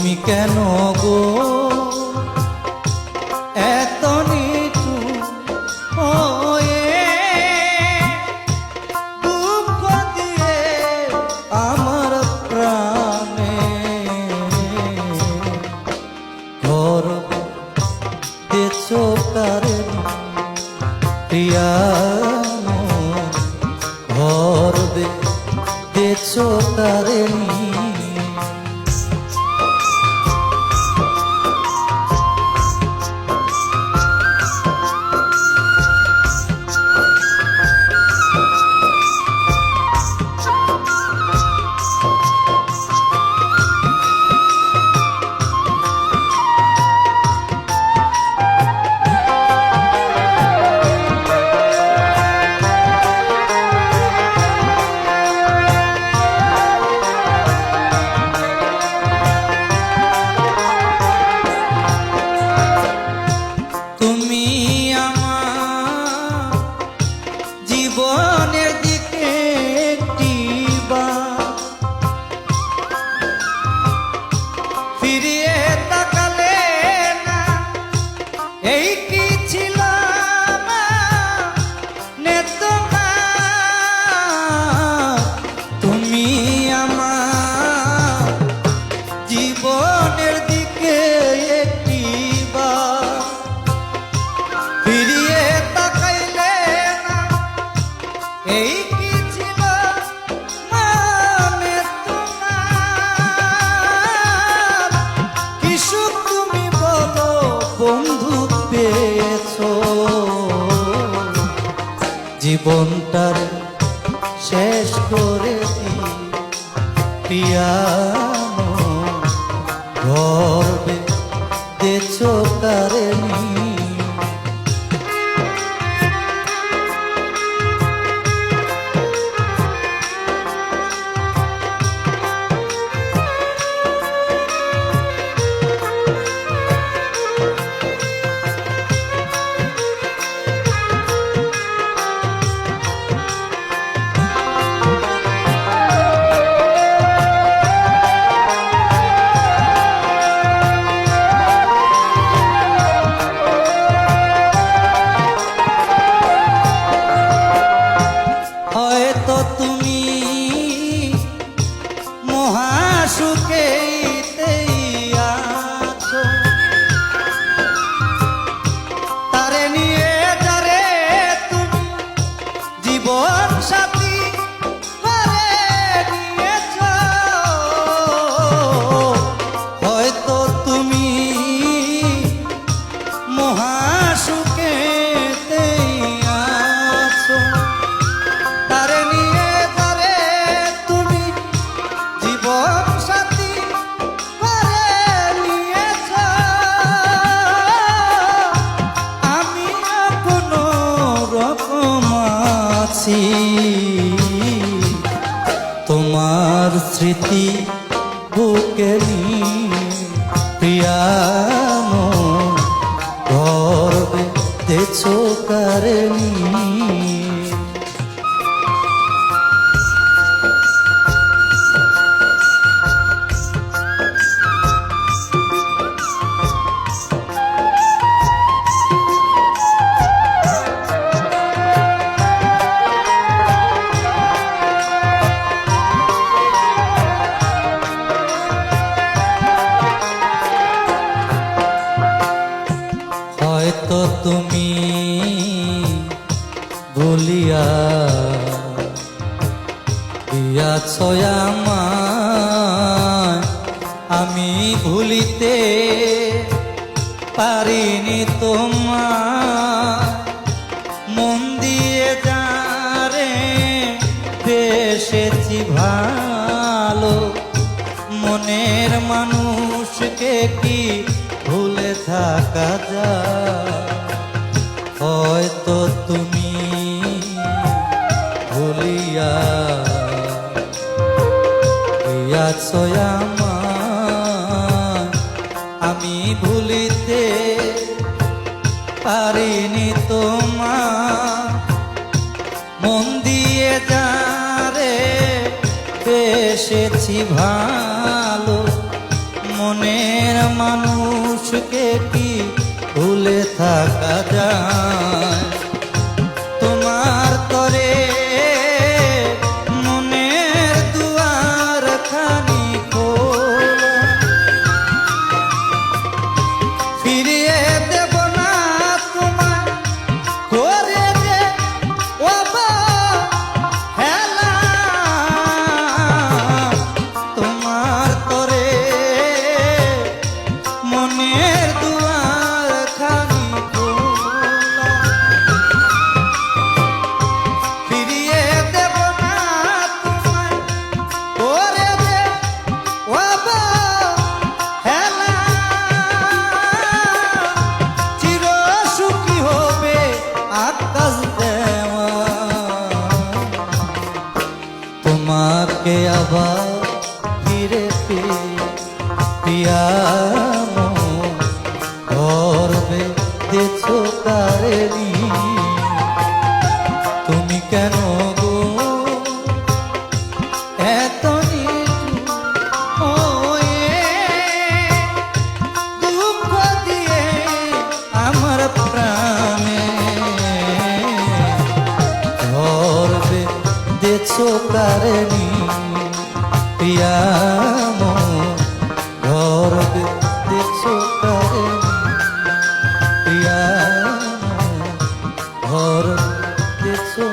তুমি কেন গো এত নিচু হয়ে দুঃখ দিয়ে আমার প্রাণে ঘর দিয়েছো কারে প্রিয়া ঘর দিয়েছো কারে জীবনের দিকে একটিবার ফিরিয়ে তাকালে না এই কি ছিল তুমি আমার জীবনের দিকে একটিবার ফিরিয়ে তাকাইলে না এই কি ছিল মানে তোমার কি সুখ তুমি বলো বন্ধু পেয়েছো জীবনটার শেষ করে পিয়ানো ঘর বেঁধেছো কারেনি তোমার স্মৃতি বুকে প্রিয়ানো ঘর বেঁধেছো কারেনি হয়তো তুমি ভুলিয়া দিয়াছ আমায় আমি ভুলিতে পারিনি তোমার মন দিয়ে যারে বেসেছি ভালো মনের মানুষকে কি ভুলে থাকা যায় হয়তো তুমি ভুলিয়া দিয়াছ আমায় আমি ভুলিতে পারিনি তোমার মন দিয়ে যারে বেসেছি ভালো মনের মানুষকে কি ভুলে থাকা যায়? তোমার তরে মনের দুয়ার খানি খোলা, ফিরিয়ে দেব না তোমায় করে যে অবহেলা। তোমার তরে মনের দুয়ার খানি খোলা, ফিরিয়ে দেব না তোমায় করে যে অবহেলা। চির সুখী হবে আকাশ দেওয়া, তোমাকে আবার ফিরে পেয়ে প্রিয়া মন গর্বে দেছো কারেনি। তুমি কেন গো এত নিঠুর হয়ে দুঃখ দিয়ে আমার প্রাণে গর্বে দেছো কারেনি? প্রিয়া মন গর্বে দেছো কারেনি? প্রিয়া মন গর্বে দেছো